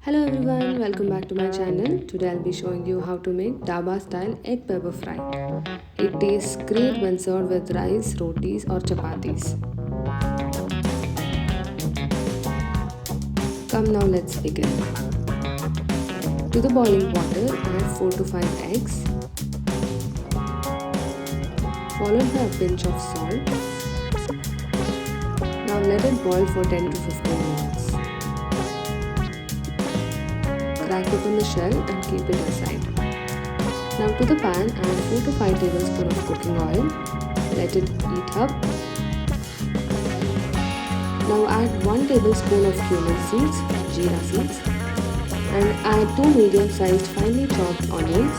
Hello everyone, welcome back to my channel. Today I'll be showing you how to make Dhaba style egg pepper fry. It tastes great when served with rice, rotis or chapatis. Come now, let's begin. To the boiling water, add 4 to 5 eggs, followed by a pinch of salt. Now let it boil for 10 to 15 minutes. Crack open the shell and keep it aside. Now to the pan, add 4 to 5 tablespoons of cooking oil. Let it heat up. Now add 1 tablespoon of cumin seeds, jeera seeds, and add 2 medium-sized finely chopped onions,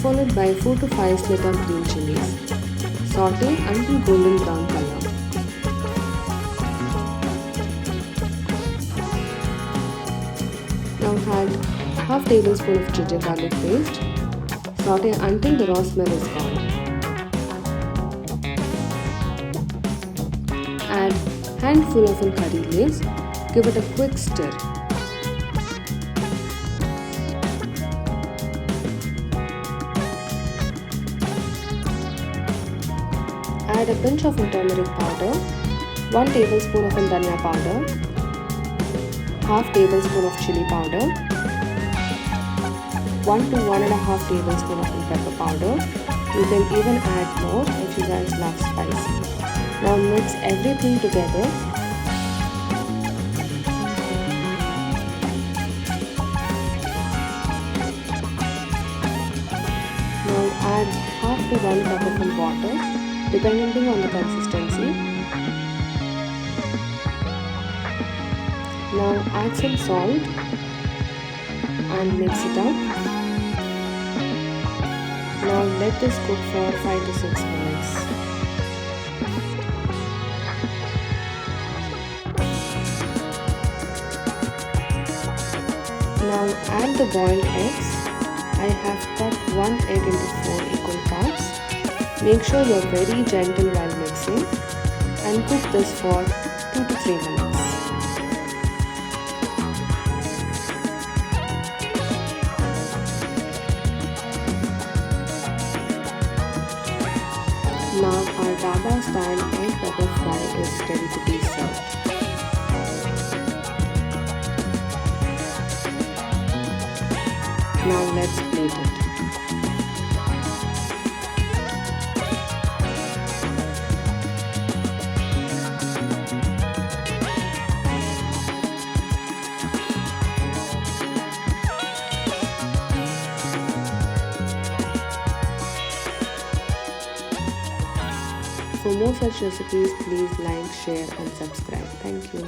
followed by 4 to 5 split up green chilies. Saute until golden brown color. Now add half tablespoon of ginger garlic paste. Saute until the raw smell is gone. Add handful of curry leaves. Give it a quick stir. Add a pinch of turmeric powder, 1 tablespoon of dhania powder, half tablespoon of chili powder, 1 to 1.5 tablespoon of pepper powder. You can even add more if you guys love spicy. Now mix everything together. Now add half to 1 cup of water depending on the consistency. Now add some salt and mix it up. Now let this cook for 5 to 6 minutes. Now add the boiled eggs. I have cut 1 egg into 4 equal parts. Make sure you are very gentle while mixing and cook this for 2 to 3 minutes. Now our Dhaba style egg pepper fry is ready to be served. Now let's plate it. For more such recipes, please like, share and subscribe. Thank you.